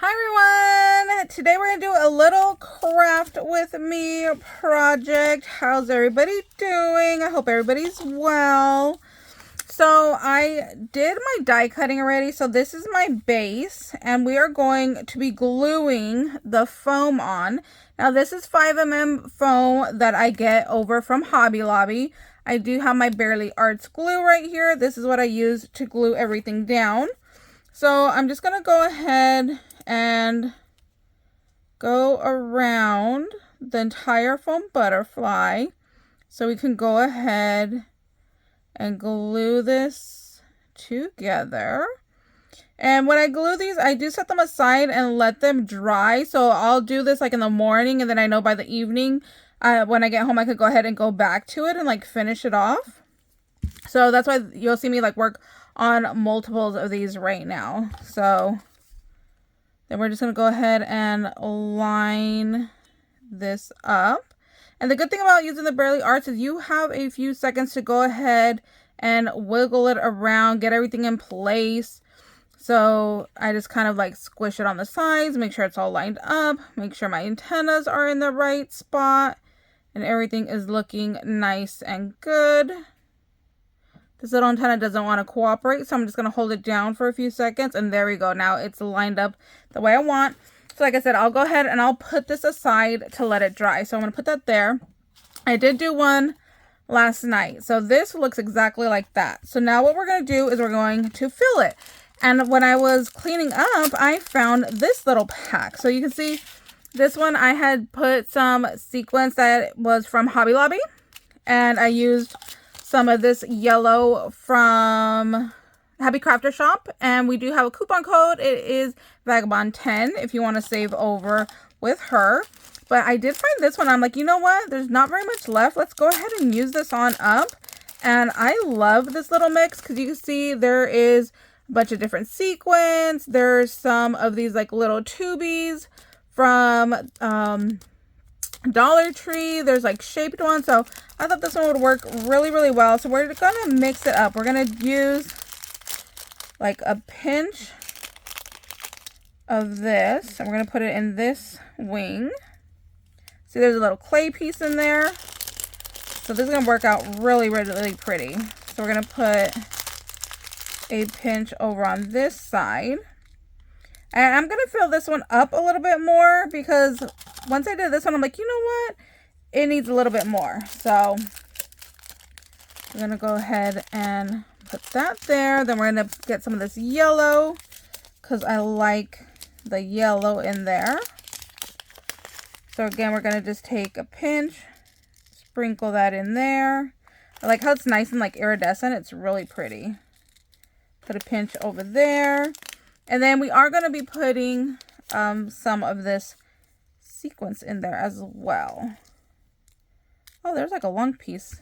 Hi everyone! Today we're going to do a little craft with me project. How's everybody doing? I hope everybody's well. So I did my die cutting already. So this is my base and we are going to be gluing the foam on. Now this is 5mm foam that I get over from Hobby Lobby. I do have my Barely Arts glue right here. This is what I use to glue everything down. So I'm just going to go ahead and go around the entire foam butterfly so we can go ahead and glue this together. And when I glue these, I do set them aside and let them dry. So I'll do this like in the morning, and then I know by the evening when I get home I could go ahead and go back to it and like finish it off. So that's why you'll see me like work on multiples of these right now. So then we're just going to go ahead and line this up. And the good thing about using the Barely Arts is you have a few seconds to go ahead and wiggle it around, get everything in place. So I just kind of like squish it on the sides, make sure it's all lined up, make sure my antennas are in the right spot, and everything is looking nice and good. This little antenna doesn't want to cooperate, so I'm just going to hold it down for a few seconds, and there we go. Now it's lined up the way I want. So like I said, I'll go ahead and I'll put this aside to let it dry. So I'm going to put that there. I did do one last night. So this looks exactly like that. So now what we're going to do is we're going to fill it. And when I was cleaning up, I found this little pack. So you can see this one, I had put some sequins that was from Hobby Lobby, and I used some of this yellow from Crafter Shop, and we do have a coupon code. It is Vagabond10 if you want to save over with her. But I did find this one. I'm like, you know what? There's not very much left. Let's go ahead and use this on up. And I love this little mix because you can see there is a bunch of different sequins. There's some of these like little tubies from Dollar Tree. There's like shaped ones, so I thought this one would work really well. So we're gonna mix it up. We're gonna use like a pinch of this, and we're gonna put it in this wing. See, there's a little clay piece in there, so this is gonna work out really pretty. So we're gonna put a pinch over on this side, and I'm gonna fill this one up a little bit more because once I did this one, I'm like, you know what? It needs a little bit more. So we're going to go ahead and put that there. Then we're going to get some of this yellow because I like the yellow in there. So again, we're going to just take a pinch, sprinkle that in there. I like how it's nice and like iridescent. It's really pretty. Put a pinch over there. And then we are going to be putting some of this sequence in there as well. Oh, there's like a long piece.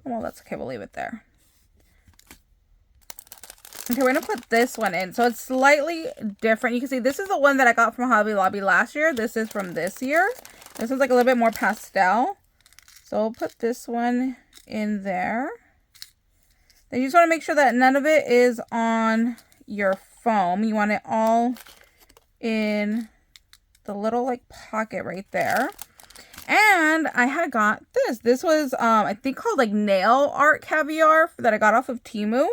Well, that's okay. We'll leave it there. Okay, we're going to put this one in. So it's slightly different. You can see this is the one that I got from Hobby Lobby last year. This is from this year. This one's like a little bit more pastel. So we'll put this one in there. Then you just want to make sure that none of it is on your foam. You want it all in the little like pocket right there. And I had got this. This was I think called like nail art caviar that I got off of Temu.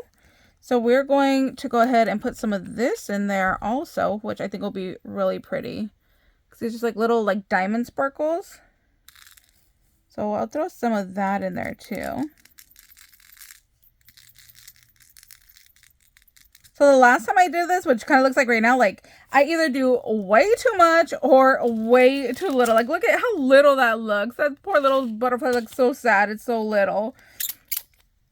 So we're going to go ahead and put some of this in there also, which I think will be really pretty because it's just like little like diamond sparkles. So I'll throw some of that in there too. So the last time I did this, which kind of looks like right now, like I either do way too much or way too little. Like look at how little that looks. That poor little butterfly looks so sad. It's so little.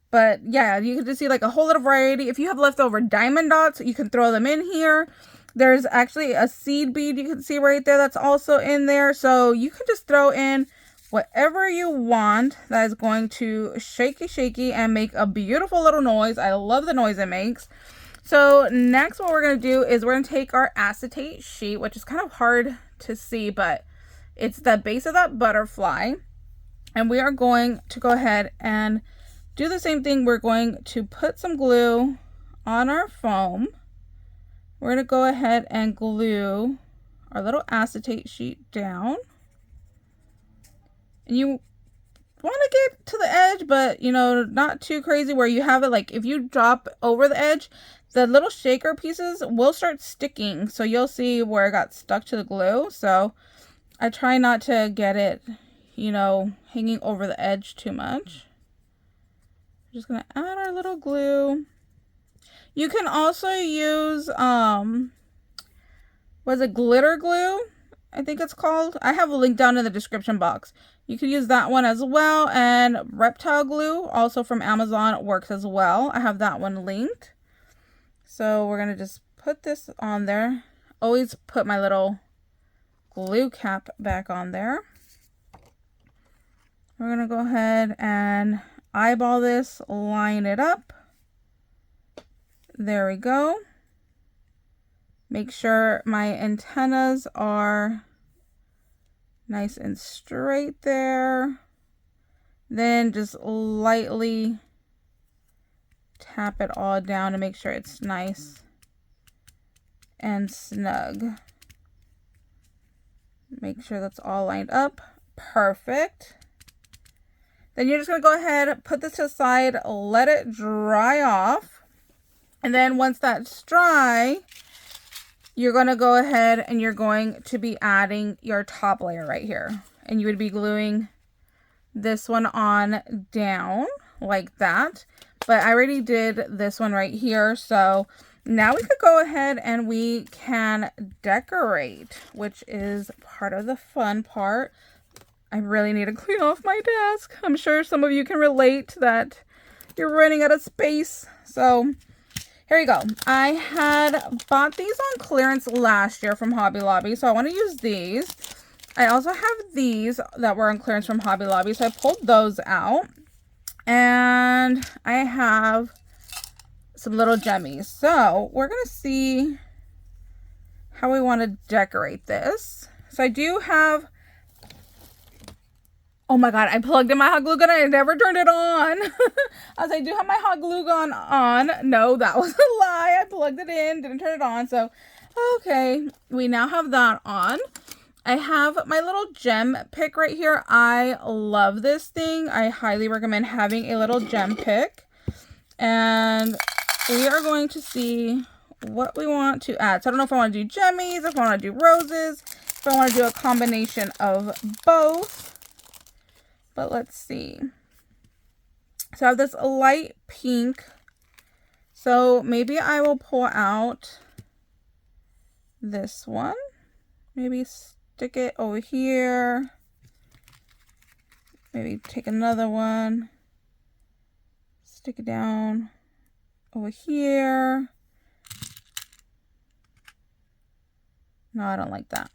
But yeah, you can just see like a whole little variety. If you have leftover diamond dots, you can throw them in here. There's actually a seed bead you can see right there that's also in there. So you can just throw in whatever you want that is going to shaky and make a beautiful little noise. I love the noise it makes. So next what we're going to do is we're going to take our acetate sheet, which is kind of hard to see, but it's the base of that butterfly. And we are going to go ahead and do the same thing. We're going to put some glue on our foam. we're going to go ahead and glue our little acetate sheet down. And you want to get to the edge, but you know, not too crazy where you have it like if you drop over the edge, the little shaker pieces will start sticking. So you'll see where it got stuck to the glue. So I try not to get it, you know, hanging over the edge too much. We're just going to add our little glue. You can also use, was it glitter glue? I think it's called. I have a link down in the description box. You could use that one as well. And Reptile Glue, also from Amazon, works as well. I have that one linked. So we're going to just put this on there. Always put my little glue cap back on there. We're going to go ahead and eyeball this, line it up. There we go. Make sure my antennas are nice and straight there. Then just lightly tap it all down to make sure it's nice and snug. Make sure that's all lined up. Perfect. Then you're just going to go ahead, put this to the side, let it dry off. And then once that's dry, you're going to go ahead and you're going to be adding your top layer right here. And you would be gluing this one on down like that. But I already did this one right here. So now we could go ahead and we can decorate, which is part of the fun part. I really need to clean off my desk. I'm sure some of you can relate that you're running out of space. So here you go. I had bought these on clearance last year from Hobby Lobby, so I want to use these. I also have these that were on clearance from Hobby Lobby, so I pulled those out. And I have some little jemmies. So we're going to see how we want to decorate this. So I do have... Oh my god, I plugged in my hot glue gun and I never turned it on. I do have my hot glue gun on. No, that was a lie. I plugged it in, didn't turn it on. So, okay, we now have that on. I have my little gem pick right here. I love this thing. I highly recommend having a little gem pick. And we are going to see what we want to add. So I don't know if I want to do jemmies, if I want to do roses, if I want to do a combination of both. But let's see. So I have this light pink. So maybe I will pull out this one. Maybe stick it over here. Maybe take another one. Stick it down over here. No, I don't like that.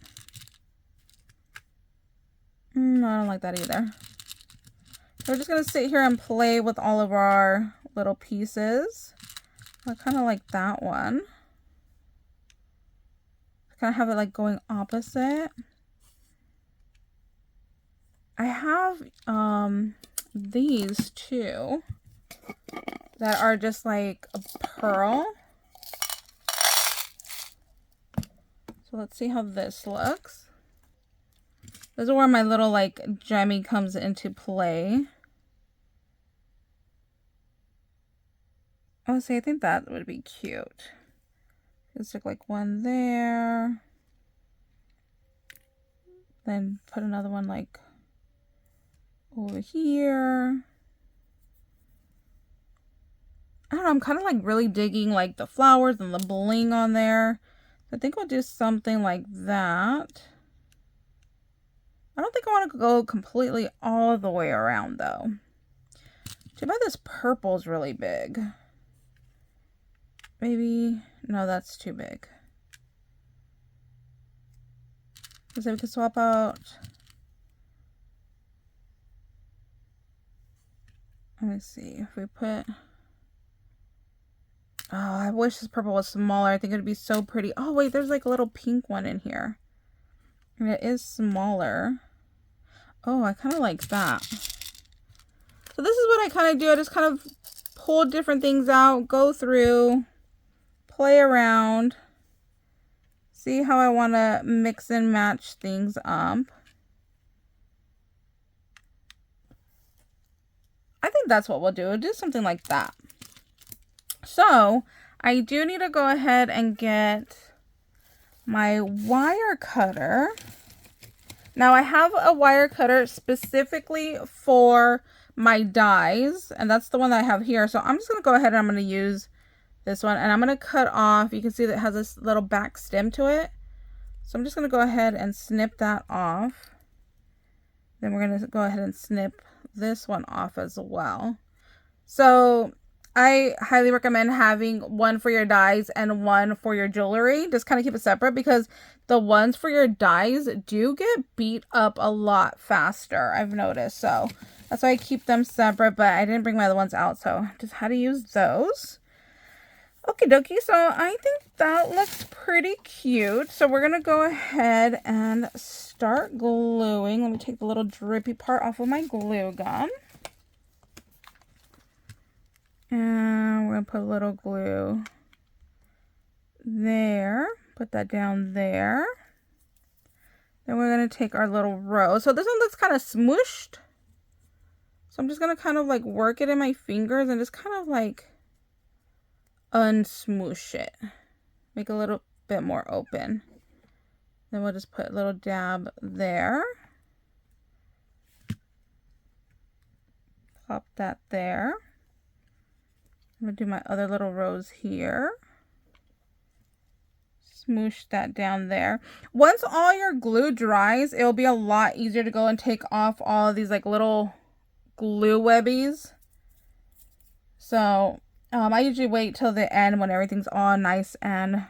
No, I don't like that either. We're just going to sit here and play with all of our little pieces. I kind of like that one. I kind of have it like going opposite. I have these two that are just like a pearl. So let's see how this looks. This is where my little like gemmy comes into play. Oh, see, I think that would be cute. Just stick like one there. Then put another one like over here. I don't know, I'm kind of like really digging like the flowers and the bling on there. I think I'll do something like that. I don't think I want to go completely all the way around though. Too bad this purple is really big. Maybe, no, that's too big. So we can swap out. Let me see if we put. Oh, I wish this purple was smaller. I think it would be so pretty. Oh, wait, there's like a little pink one in here. And it is smaller. Oh, I kind of like that. So this is what I kind of do. I just kind of pull different things out, go through, play around. see how I want to mix and match things up. I think that's what we'll do. We'll do something like that. So I do need to go ahead and get my wire cutter. Now I have a wire cutter specifically for my dies, and that's the one that I have here. So I'm just going to go ahead and I'm going to use this one, and I'm going to cut off. You can see that it has this little back stem to it. So I'm just going to go ahead and snip that off. Then we're going to go ahead and snip this one off as well. So I highly recommend having one for your dies and one for your jewelry. Just kind of keep it separate, because the ones for your dies do get beat up a lot faster, I've noticed. So that's why I keep them separate, but I didn't bring my other ones out, so just how to use those. Okie dokie, so I think that looks pretty cute. So we're going to go ahead and start gluing. Let me take the little drippy part off of my glue gun. And we're going to put a little glue there. Put that down there. Then we're going to take our little rose. So this one looks kind of smooshed. So I'm just going to kind of like work it in my fingers and just kind of like unsmoosh it. Make it a little bit more open. Then we'll just put a little dab there. Pop that there. I'm going to do my other little rose here. Smoosh that down there. Once all your glue dries, it'll be a lot easier to go and take off all of these like little glue webbies. So I usually wait till the end when everything's all nice and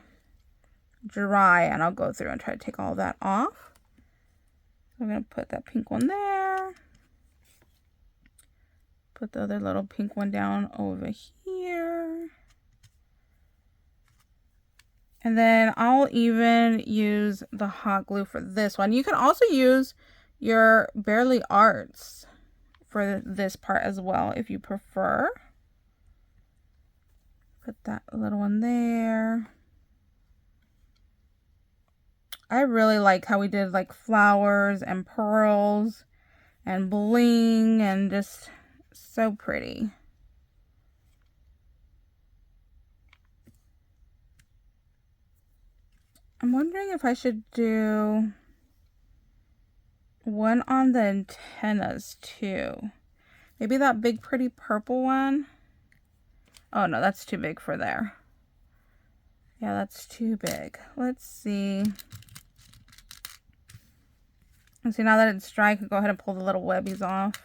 dry, and I'll go through and try to take all that off. I'm going to put that pink one there. Put the other little pink one down over here. And then I'll even use the hot glue for this one. You can also use your Barely Arts for this part as well if you prefer. Put that little one there. I really like how we did like flowers and pearls and bling, and just so pretty. I'm wondering if I should do one on the antennas too. Maybe that big pretty purple one. Oh no, that's too big for there. Yeah, that's too big. Let's see. And see, now that it's dry, I can go ahead and pull the little webbies off.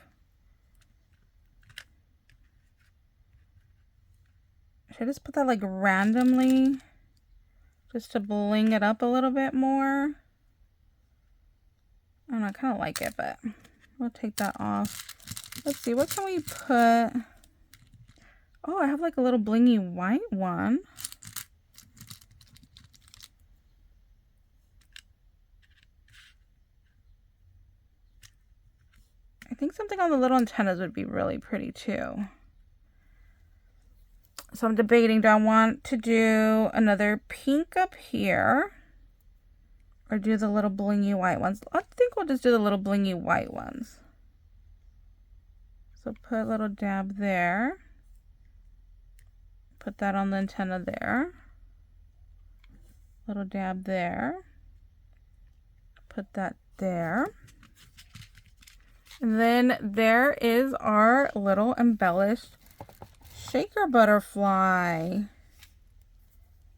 Should I just put that like randomly? Just to bling it up a little bit more. I don't know, I kind of like it, but we'll take that off. Let's see, what can we put? Oh, I have like a little blingy white one. I think something on the little antennas would be really pretty too. So I'm debating, do I want to do another pink up here or do the little blingy white ones? I think we'll just do the little blingy white ones. So put a little dab there. Put that on the antenna there. Little dab there. Put that there. And then there is our little embellished shaker butterfly. And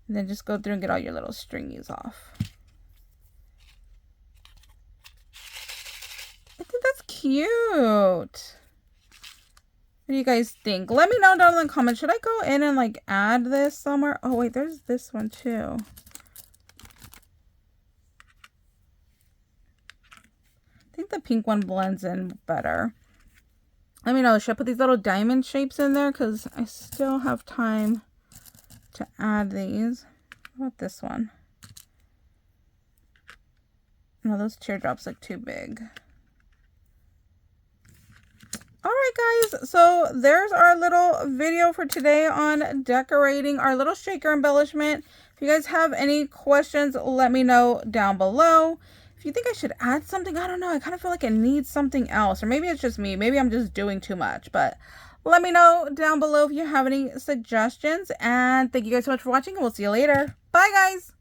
then just go through and get all your little stringies off. I think that's cute. What do you guys think? Let me know down in the comments. Should I go in and like add this somewhere? Oh wait, there's this one too. I think the pink one blends in better. Let me know, should I put these little diamond shapes in there? Because I still have time to add these. What about this one? No, those teardrops look too big. Alright guys, so there's our little video for today on decorating our little shaker embellishment. If you guys have any questions, let me know down below. If you think I should add something, I don't know, I kind of feel like it needs something else, or maybe it's just me, maybe I'm just doing too much, but let me know down below if you have any suggestions. And thank you guys so much for watching, and we'll see you later. Bye guys.